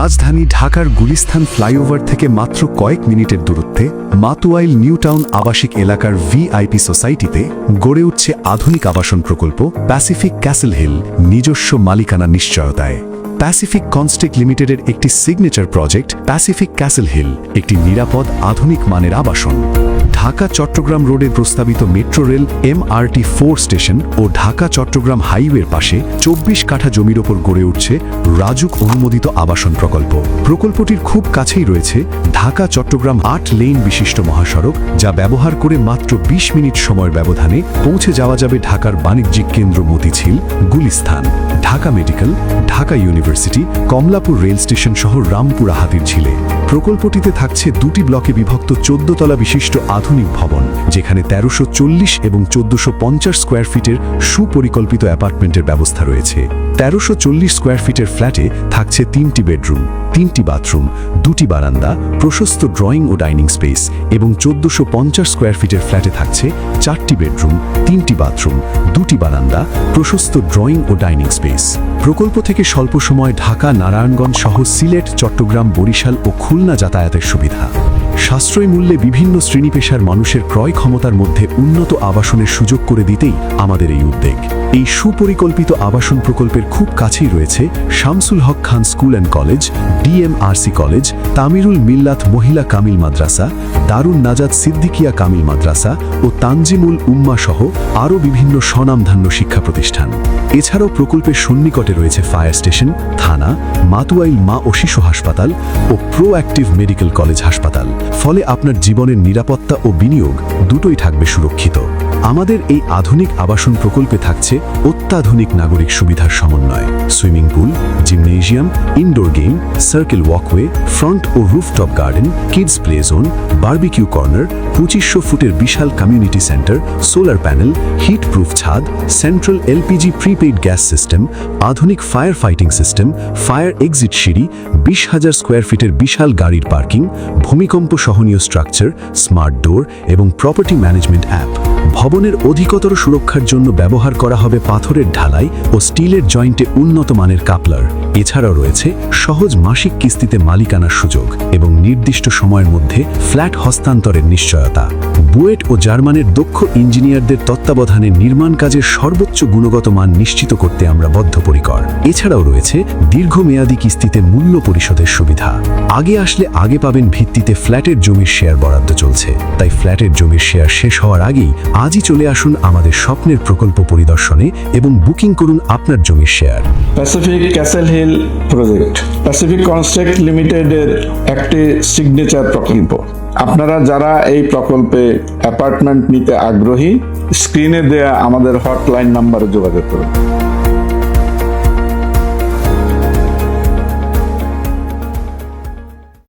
রাজধানী ঢাকার গুলিস্তান ফ্লাইওভার থেকে মাত্র কয়েক মিনিটের দূরত্বে মাতুয়াইল নিউ টাউন আবাসিক এলাকার ভিআইপি সোসাইটিতে গড়ে উঠছে আধুনিক আবাসন প্রকল্প প্যাসিফিক ক্যাসেল হিল, নিজস্ব মালিকানা নিশ্চয়তায়। প্যাসিফিক কনস্ট্রাক্ট লিমিটেডের একটি signature project Pacific castle hill একটি নিরাপদ আধুনিক মানের আবাসন। ঢাকা চট্টগ্রাম রোডের প্রস্তাবিত মেট্রো রেল MRT 4 স্টেশন ও ঢাকা চট্টগ্রাম হাইওয়ের পাশে 24 কাঠা জমির ওপর গড়ে উঠছে রাজুক অনুমোদিত আবাসন প্রকল্প। প্রকল্পটির খুব কাছেই রয়েছে ঢাকা চট্টগ্রাম 8 লেন বিশিষ্ট মহাসড়ক, যা ব্যবহার করে মাত্র 20 মিনিট সময়ের ব্যবধানে পৌঁছে যাওয়া যাবে ঢাকার বাণিজ্যিক কেন্দ্র Motijheel, Gulistan, Dhaka medical, Dhaka university, Kamalapur rail station সহ রামপুরা হাতিরঝিলে। প্রকল্পটিতে থাকছে দুটি ব্লকে বিভক্ত 14 তলা বিশিষ্ট আধুনিক ভবন, যেখানে 1340 এবং 1450 স্কোয়ার ফিটের সুপরিকল্পিত অ্যাপার্টমেন্টের ব্যবস্থা রয়েছে। 1340 স্কোয়ার ফিটের ফ্ল্যাটে থাকছে 3টি বেডরুম, 3টি বাথরুম, 2টি বারান্দা, প্রশস্ত ড্রয়িং ও ডাইনিং স্পেস এবং 1450 স্কোয়ার ফিটের ফ্ল্যাটে থাকছে 4টি বেডরুম, 3টি বাথরুম, 2টি বারান্দা, প্রশস্ত ড্রয়িং ও ডাইনিং স্পেস। প্রকল্প থেকে স্বল্প সময় ঢাকা, নারায়ণগঞ্জ সহ সিলেট, চট্টগ্রাম, বরিশাল ও খুলনা যাতায়াতের সুবিধা। সাশ্রয়ী মূল্যে বিভিন্ন শ্রেণীপেশার মানুষের ক্রয় ক্ষমতার মধ্যে উন্নত আবাসনের সুযোগ করে দিতেই আমাদের এই উদ্যোগ। এই সুপরিকল্পিত আবাসন প্রকল্পের খুব কাছেই রয়েছে Shamsul Haque Khan school and college, DMRC college, Tamirul Millat মহিলা কামিল মাদ্রাসা, দারুন নাজাত সিদ্দিকিয়া কামিল মাদ্রাসা ও তানজিমুল উম্মা সহ আরও বিভিন্ন স্বনামধন্য শিক্ষা প্রতিষ্ঠান। এছাড়াও প্রকল্পের সন্নিকটে রয়েছে ফায়ার স্টেশন, থানা, মাতুয়াইল মা ও শিশু হাসপাতাল ও প্রোঅ্যাক্টিভ মেডিকেল কলেজ হাসপাতাল। ফলে আপনার জীবনের নিরাপত্তা ও বিনিয়োগ দুটোই থাকবে সুরক্ষিত। আমাদের এই আধুনিক আবাসন প্রকল্পে থাকছে অত্যাধুনিক নাগরিক সুবিধার সমন্বয়: swimming pool, gymnasium, indoor game, circle walkway, front ও rooftop garden, kids play zone, barbecue corner, 2500 ফুটের বিশাল community centre, solar panel, heat proof ছাদ, central LPG prepaid gas system, আধুনিক fire fighting system, fire exit সিঁড়ি, 20,000 square ফিটের বিশাল গাড়ির parking, ভূমিকম্প সহনীয় স্ট্রাকচার, স্মার্ট ডোর এবং প্রপার্টি ম্যানেজমেন্ট অ্যাপ। ভবনের অধিকতর সুরক্ষার জন্য ব্যবহার করা হবে পাথরের ঢালাই ও স্টিলের জয়েন্টে উন্নত মানের কাপলার। এছাড়াও রয়েছে সহজ মাসিক কিস্তিতে মালিকানার সুযোগ এবং নির্দিষ্ট সময়ের মধ্যে ফ্ল্যাট হস্তান্তরের নিশ্চয়তা। বুয়েট ও জার্মানের দক্ষ ইঞ্জিনিয়ারদের তত্ত্বাবধানে নির্মাণ কাজের সর্বোচ্চ গুণগত মান নিশ্চিত করতে আমরা বদ্ধপরিকর। এছাড়াও রয়েছে দীর্ঘমেয়াদী কিস্তিতে মূল্য পরিশোধের সুবিধা। আগে আসলে আগে পাবেন ভিত্তিতে ফ্ল্যাটের জমির শেয়ার বরাদ্দ চলছে, তাই ফ্ল্যাটের জমির শেয়ার শেষ হওয়ার আগেই আজই চলে আসুন আমাদের স্বপ্নের প্রকল্প পরিদর্শনে এবং বুকিং করুন আপনার জমির share. Pacific castle hill project Pacific construct লিমিটেডের একটি সিগনেচার প্রকল্প। আপনারা যারা এই প্রকল্পে অ্যাপার্টমেন্ট নিতে আগ্রহী, স্ক্রিনে দেয়া আমাদের হটলাইন নাম্বারে যোগাযোগ করুন।